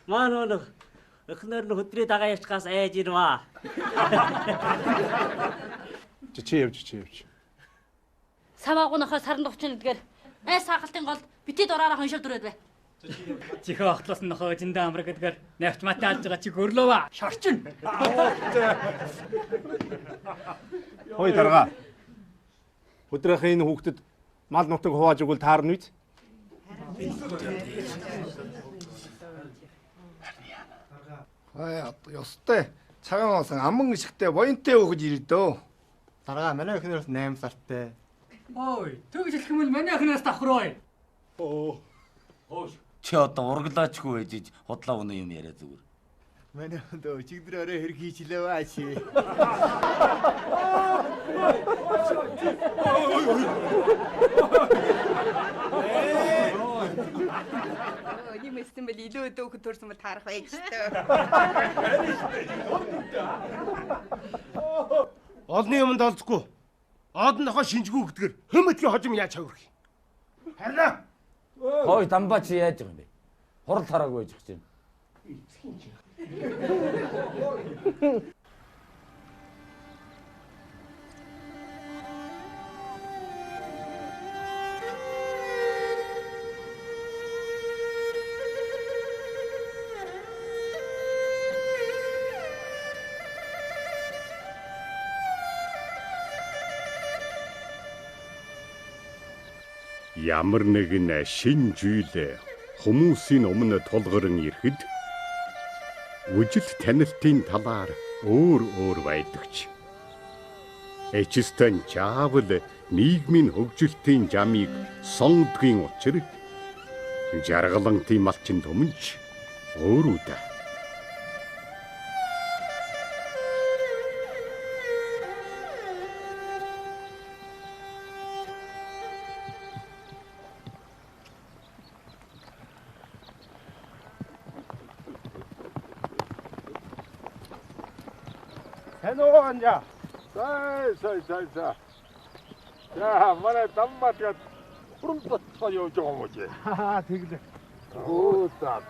Маань нэг эхнэр нь хөдрий дагаа яшгаас айж ирваа. Чи явж. Саваагуунахаа саран дугчин эдгээр саахалтын гол битээ дураараа хоншоо дүрээд бай. Чихээ ахлаас нь нохоо зөндөө амраг гэдгээр навч матай алж байгаа чи гөрлөөва. Шорчин. Хой дарга. Өдрийнхөө энэ хүүхдэд мал нутаг хувааж өгвөл таарна үү? Ёстой. Цагаан осон аман ишгтэй воинтэй өгж ирдөө. Дарга манай өхнөөс 8 сартай. Ой, тэгж хэлэх юм бол манай охиноос давхраа. Чи одоо урглаачгүй ээжиж худлаа өнөө юм яриа зүгээр. Манай өдөө чигдэр орой хэрэг хийчлээ бааши. Нэмэстэн бэл илүү өдөөх төрсөн бол таарах байж тээ. Олны юмд олзгүй. Однохоо шинжгүй гэдгээр хөмөдгийн хожим яаж хаврах юм? Харина. Хой дамбаа чи яаж байгаа юм бэ? Хурал хараагүй байж гэж байна. Ямар нэгэн шин зүйл хүмүүсийн өмнө тулгарн ирэхэд үжил танилтын талаар өөр байдагч. Эцэстэн чаавал нийгмийн хөгжилтийн жамыг сонгодгийн учир жаргалантын малчин төмөнч өөрөө да. Хэнөө анжа. За. За, манай дамматад хурмтцоо явж байгаа юм уу чи? Тэглээ. За.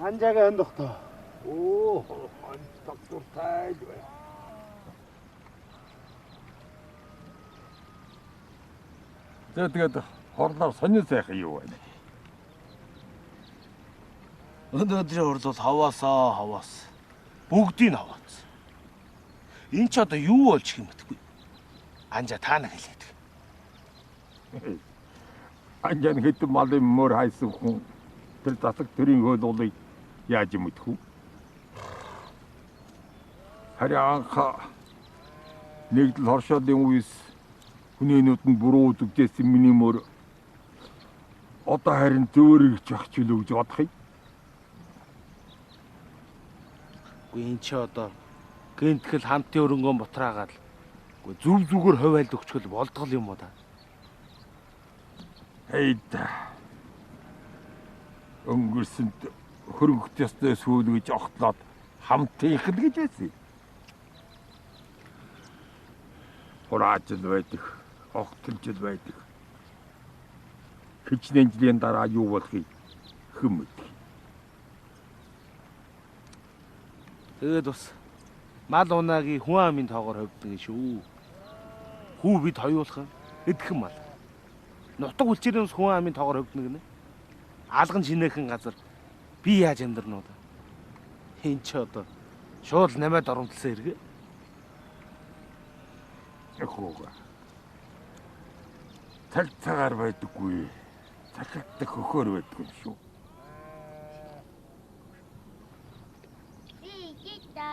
Анжаага өндөхтөө. Анцтагтай бай. Тэгээд хорлоор сонин сайхан юу байна? Өнөөдрийн урд бол хаваас бүгдийг хаваац. Энд ч одоо юу болж их юм бэ? Анжа та нэг хэлээд. Анжан хэдэн малын мөр хайсан хүн тэр засаг төрийн хөлөлийг яаж юм мэдэх вэ? Харин анх нэгдэл хоршоолын үеэс хүнээнүүд нь буруу үгдээсэн миний мөр одоо харин зөөрөгч ах ч үлээ гэж бодох юм. Энд чи одоо гэнтгэл хамтын өрөнгөө бутраагаад зүгээр ховайлд өгчгөл болдгол юм уу та? Эйда. Өнгөрсөнд хөрөнгөтэй сүүлгэж огтлоод хамтын их л гэж байсан. Хураажл байдаг, огтлжл байдаг. Хичнээн жилийн дараа юу болохыг хэн мэдэх. Тэгээд бас мал унаагийн хүн амын тоогоор хөвдөн шүү. Хүү бид хоёулах эдхэн мал. Нутаг үлчээрээс хүн амын тоогоор хөвдөн гинэ. Алган шинэхэн газар би яаж амьдрнуу да. Энд ч одоо шууд намайд оромтлсан хэрэг. Ягууга. Цагаар байдаггүй. Цагт хөхөр байдаг юм шүү.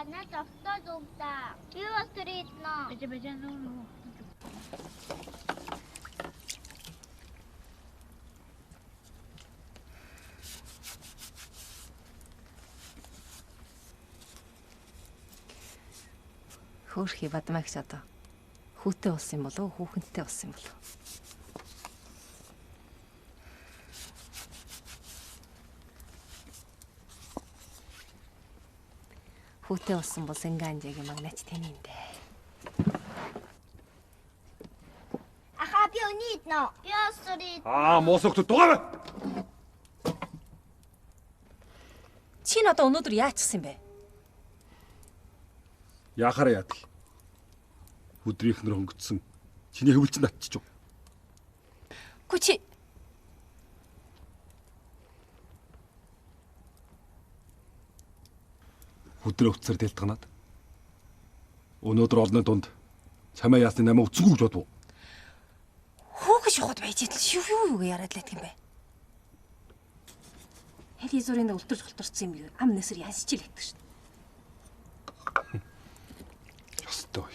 На автозумта. Его стритно. Хөөрхий бадмагч одоо хүүтэй болсон юм болов уу, хүүхэнтэй болсон юм болов уу? Хүүтэй болсон бол Синганжагийн магнач тань юм дээ. Аха би өнийд нөө の。Яストリート。Муус хөхтөд дугаарай. Чи надад өнөөдөр яачихсан бэ? Яахаар яадаг. Өдрийнхнэр хөнгөцсөн. Чиний хөвөлч натчих. Гү чи Өдрөө уцаар дэлтганаад. Өнөөдөр олны дунд чамаа яасны намайг үцгүй гэж бодов. хүүхэн шухад байж идэл юу яриад лээд юм бэ? Хэл изурын өлтөрж голторсон юм юу? Ам нэсэр ясч л байдаг шүү. Ёстой.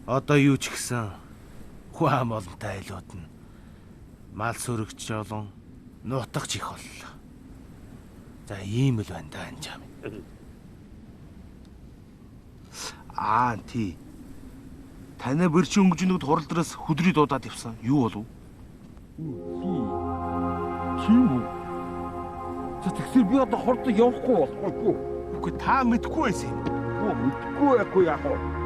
Одоо юу ч гэсэн хуам олонтой айлууд нь мал сүрэгч олон нутагч их боллоо. За ийм л байна да анжаам. Тий. Танай бэрч өнгөжнүүд хуралдраас хөдрий дуудаад явсан. Юу болов? Тийм үү? Тэгэхээр би одоо хурдан явахгүй болохгүй. Үгүй та мэдгүй байсан юм. Мэдгүй яахгүй яах вэ?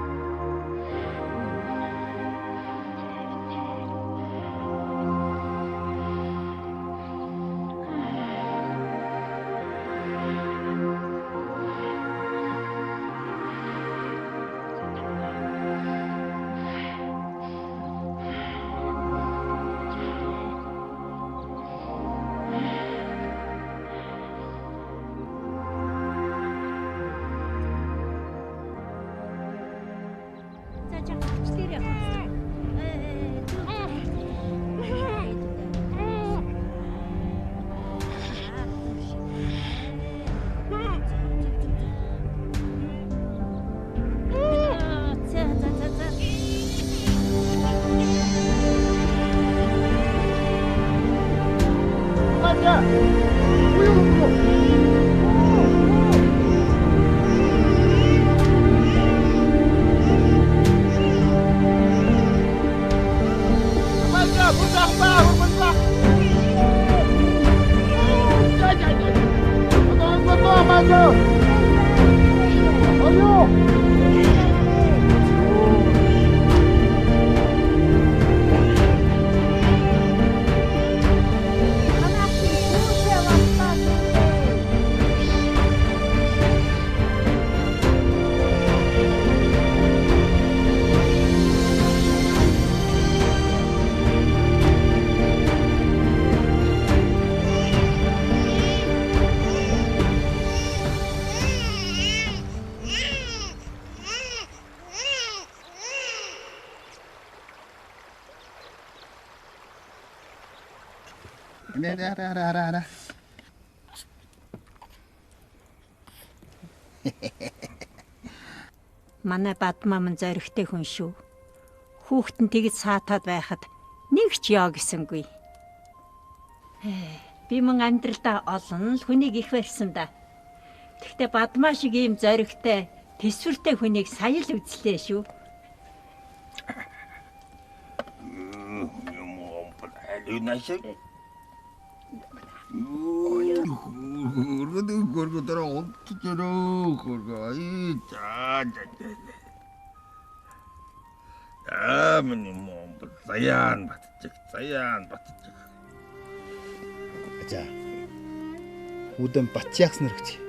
Манай бадмам зоригтой хүн шүү. Хүүхэд нь тэгж саатаад байхад нэг ч яа гэсэнгүй. Би мөн амьдралдаа олон л хүнийг их барьсан да. Гэхдээ бадмаа шиг ийм зоригтой, төсвөртэй хүнийг сая л үзлээ шүү. За. Үдэн Батчаагс нэрч.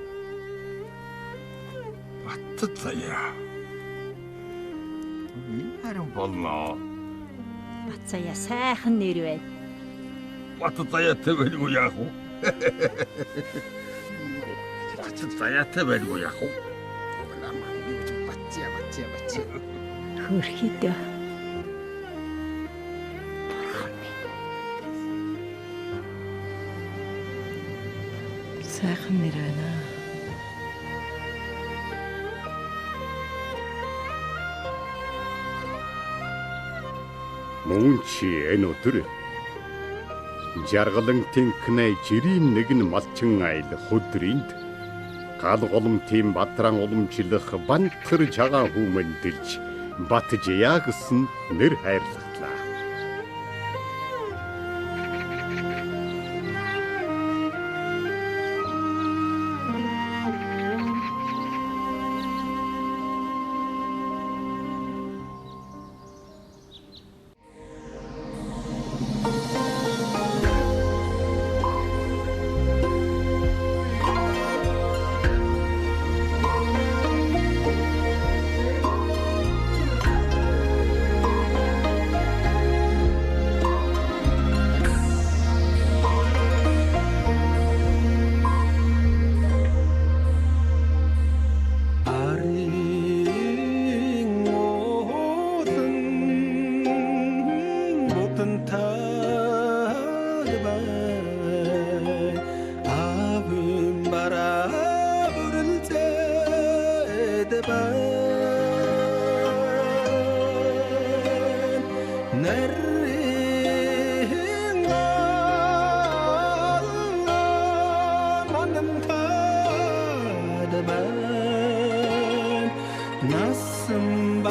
Батцаяа. Харин болно. Батцаяа сайхан нэр байна. Батцаяатай байлгүй яах вэ? Батцаяатай байлгүй яах вэ? Батчаа. Хөрхидөө. Сайхан нэр байна. Мөн чи энэ өдөр жаргалантын кнай жирийн нэгэн малчин айл хөдрийнд гал голомтын батран уламжлах бантар жагаа хүмэндэлж Батжия гэсэн нэр хайрлагдлаа. Nasım